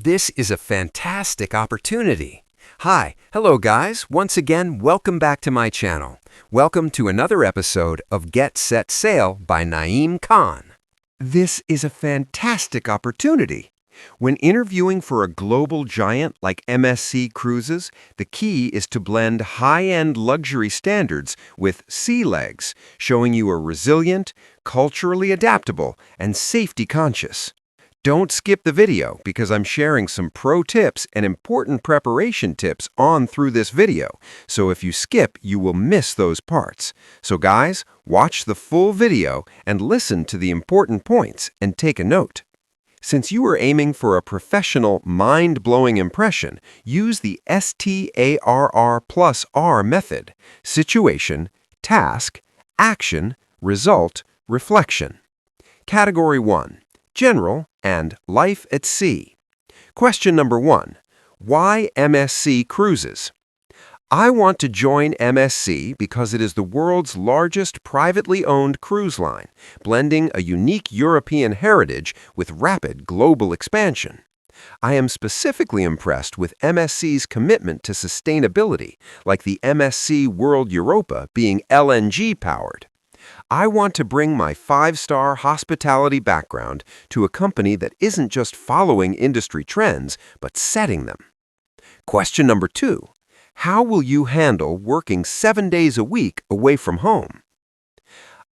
This is a fantastic opportunity. Hello guys. Once again, welcome back to my channel. Welcome to another episode of Get Set Sail by Naeem Khan. This is a fantastic opportunity. When interviewing for a global giant like MSC Cruises, the key is to blend high-end luxury standards with sea legs, showing you are resilient, culturally adaptable, and safety-conscious. Don't skip the video because I'm sharing some pro tips and important preparation tips on through this video, so if you skip, you will miss those parts. So guys, watch the full video and listen to the important points and take a note. Since you are aiming for a professional, mind-blowing impression, use the STARR+R method: situation, task, action, result, reflection. Category 1. General and Life at Sea. Question number 1. Why MSC Cruises? I want to join MSC because it is the world's largest privately owned cruise line, blending a unique European heritage with rapid global expansion. I am specifically impressed with MSC's commitment to sustainability, like the MSC World Europa being LNG-powered. I want to bring my 5-star hospitality background to a company that isn't just following industry trends, but setting them. Question number 2. How will you handle working 7 days a week away from home?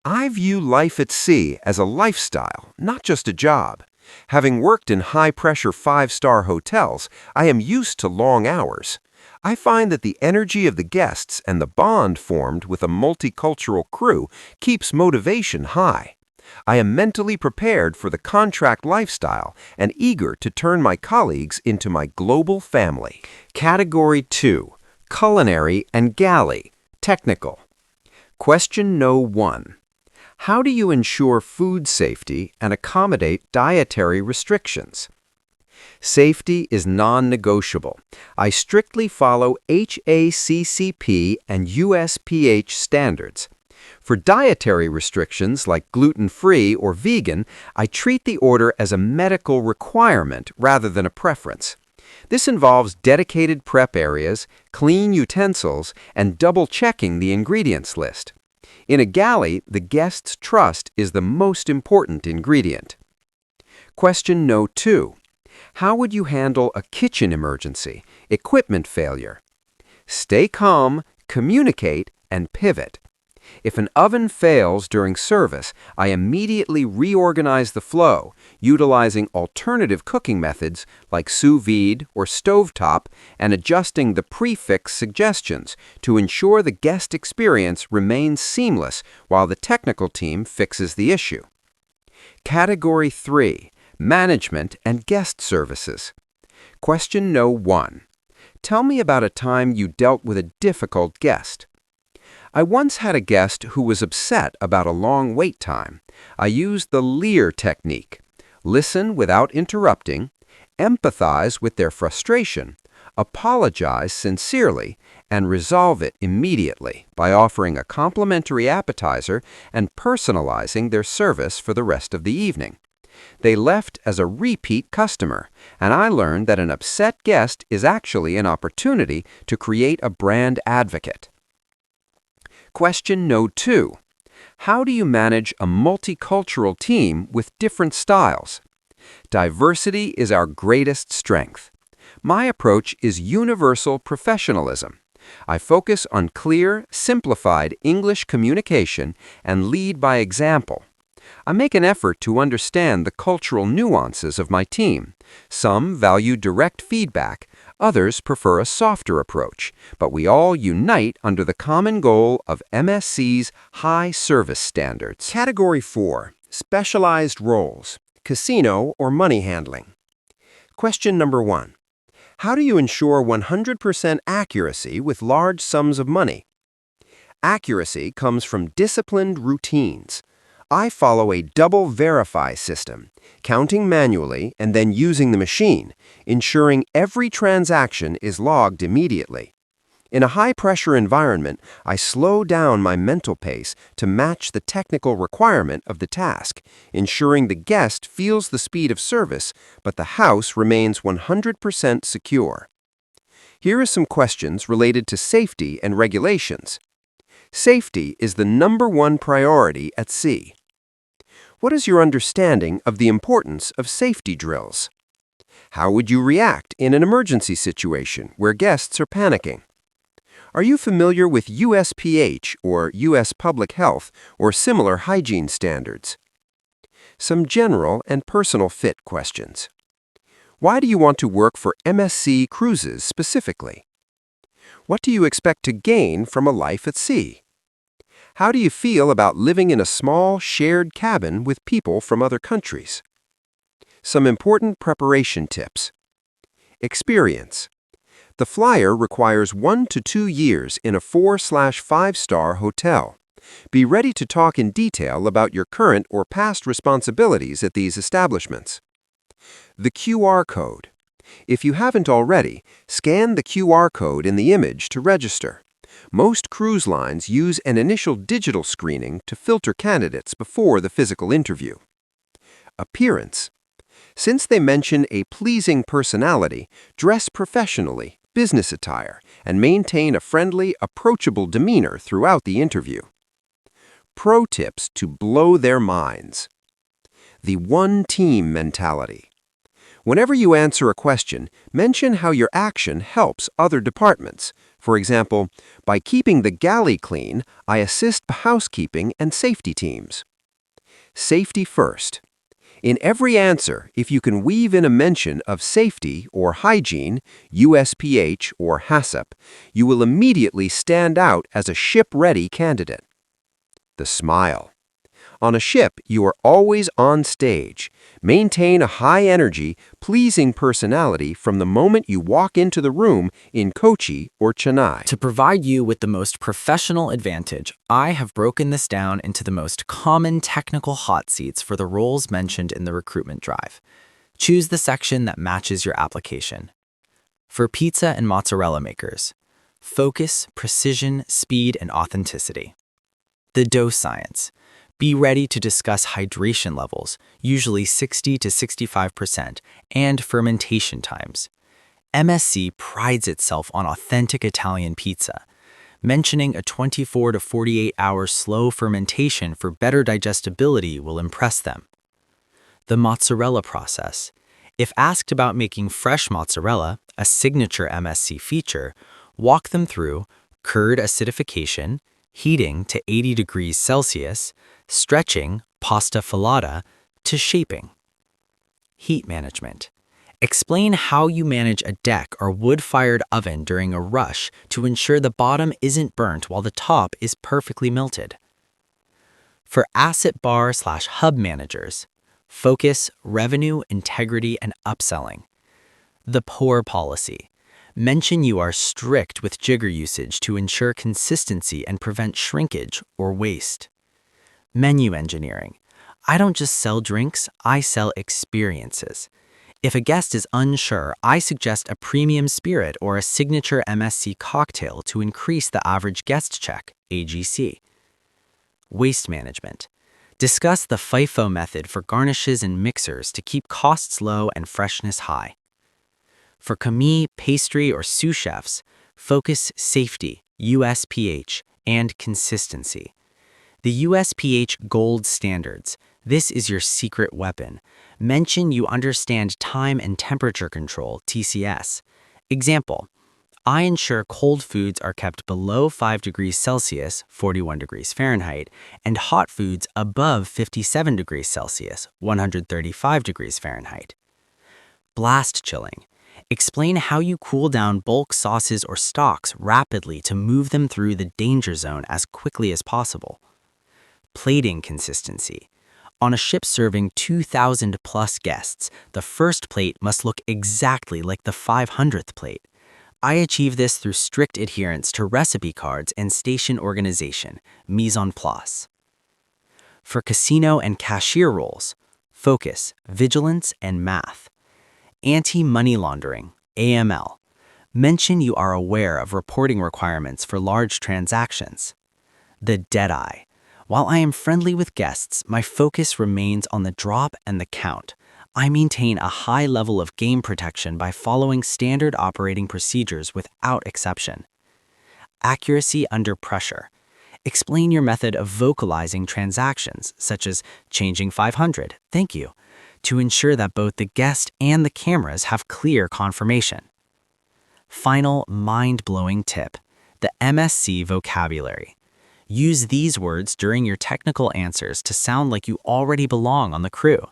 I view life at sea as a lifestyle, not just a job. Having worked in high-pressure 5-star hotels, I am used to long hours. I find that the energy of the guests and the bond formed with a multicultural crew keeps motivation high. I am mentally prepared for the contract lifestyle and eager to turn my colleagues into my global family. Category 2. Culinary and Galley, Technical. Question No. 1. How do you ensure food safety and accommodate dietary restrictions? Safety is non-negotiable. I strictly follow HACCP and USPH standards. For dietary restrictions like gluten-free or vegan, I treat the order as a medical requirement rather than a preference. This involves dedicated prep areas, clean utensils, and double-checking the ingredients list. In a galley, the guest's trust is the most important ingredient. Question No. 2. How would you handle a kitchen emergency, equipment failure? Stay calm, communicate, and pivot. If an oven fails during service, I immediately reorganize the flow, utilizing alternative cooking methods like sous vide or stovetop and adjusting the prefix suggestions to ensure the guest experience remains seamless while the technical team fixes the issue. Category 3. Management and Guest Services. Question No. 1. Tell me about a time you dealt with a difficult guest. I once had a guest who was upset about a long wait time. I used the Lear technique. Listen without interrupting, empathize with their frustration, apologize sincerely, and resolve it immediately by offering a complimentary appetizer and personalizing their service for the rest of the evening. They left as a repeat customer, and I learned that an upset guest is actually an opportunity to create a brand advocate. Question No. 2. How do you manage a multicultural team with different styles? Diversity is our greatest strength. My approach is universal professionalism. I focus on clear, simplified English communication and lead by example. I make an effort to understand the cultural nuances of my team. Some value direct feedback, others prefer a softer approach, but we all unite under the common goal of MSC's high service standards. Category 4. Specialized roles, casino or money handling. Question number 1. How do you ensure 100% accuracy with large sums of money? Accuracy comes from disciplined routines. I follow a double verify system, counting manually and then using the machine, ensuring every transaction is logged immediately. In a high-pressure environment, I slow down my mental pace to match the technical requirement of the task, ensuring the guest feels the speed of service, but the house remains 100% secure. Here are some questions related to safety and regulations. Safety is the #1 priority at sea. What is your understanding of the importance of safety drills? How would you react in an emergency situation where guests are panicking? Are you familiar with USPH or U.S. Public Health or similar hygiene standards? Some general and personal fit questions. Why do you want to work for MSC Cruises specifically? What do you expect to gain from a life at sea? How do you feel about living in a small, shared cabin with people from other countries? Some important preparation tips. Experience. The flyer requires 1 to 2 years in a 4/5-star hotel. Be ready to talk in detail about your current or past responsibilities at these establishments. The QR code. If you haven't already, scan the QR code in the image to register. Most cruise lines use an initial digital screening to filter candidates before the physical interview. Appearance. Since they mention a pleasing personality, dress professionally, business attire, and maintain a friendly, approachable demeanor throughout the interview. Pro tips to blow their minds. The one-team mentality. Whenever you answer a question, mention how your action helps other departments. For example, by keeping the galley clean, I assist housekeeping and safety teams. Safety first. In every answer, if you can weave in a mention of safety or hygiene, USPH or HACCP, you will immediately stand out as a ship-ready candidate. The smile. On a ship, you are always on stage. Maintain a high-energy, pleasing personality from the moment you walk into the room in Kochi or Chennai. To provide you with the most professional advantage, I have broken this down into the most common technical hot seats for the roles mentioned in the recruitment drive. Choose the section that matches your application. For pizza and mozzarella makers, focus, precision, speed, and authenticity. The dough science. Be ready to discuss hydration levels, usually 60 to 65%, and fermentation times. MSC prides itself on authentic Italian pizza. Mentioning a 24 to 48-hour slow fermentation for better digestibility will impress them. The mozzarella process. If asked about making fresh mozzarella, a signature MSC feature, walk them through curd acidification, heating to 80 degrees Celsius, stretching, pasta filata, to shaping. Heat management. Explain how you manage a deck or wood-fired oven during a rush to ensure the bottom isn't burnt while the top is perfectly melted. For asset bar/hub managers, focus, revenue, integrity, and upselling. The pour policy. Mention you are strict with jigger usage to ensure consistency and prevent shrinkage or waste. Menu engineering. I don't just sell drinks, I sell experiences. If a guest is unsure, I suggest a premium spirit or a signature MSC cocktail to increase the average guest check, AGC. Waste management. Discuss the FIFO method for garnishes and mixers to keep costs low and freshness high. For commis, pastry, or sous chefs, focus safety, USPH, and consistency. The USPH Gold Standards. This is your secret weapon. Mention you understand time and temperature control, TCS. Example, I ensure cold foods are kept below 5 degrees Celsius, 41 degrees Fahrenheit, and hot foods above 57 degrees Celsius, 135 degrees Fahrenheit. Blast chilling. Explain how you cool down bulk sauces or stocks rapidly to move them through the danger zone as quickly as possible. Plating consistency. On a ship serving 2,000 plus guests, the first plate must look exactly like the 500th plate. I achieve this through strict adherence to recipe cards and station organization, mise en place. For casino and cashier roles, focus, vigilance, and math. Anti-money laundering, AML. Mention you are aware of reporting requirements for large transactions. The deadeye. While I am friendly with guests, my focus remains on the drop and the count. I maintain a high level of game protection by following standard operating procedures without exception. Accuracy under pressure. Explain your method of vocalizing transactions, such as changing 500, thank you, to ensure that both the guest and the cameras have clear confirmation. Final mind-blowing tip, the MSC vocabulary. Use these words during your technical answers to sound like you already belong on the crew.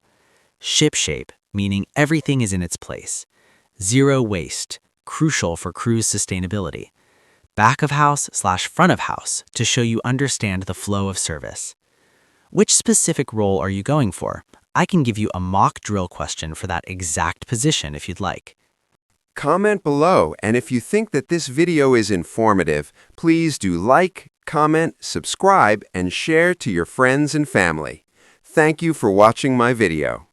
Shipshape, meaning everything is in its place. Zero waste, crucial for cruise sustainability. Back of house/front of house to show you understand the flow of service. Which specific role are you going for? I can give you a mock drill question for that exact position if you'd like. Comment below, and if you think that this video is informative, please do like, comment, subscribe, and share to your friends and family. Thank you for watching my video.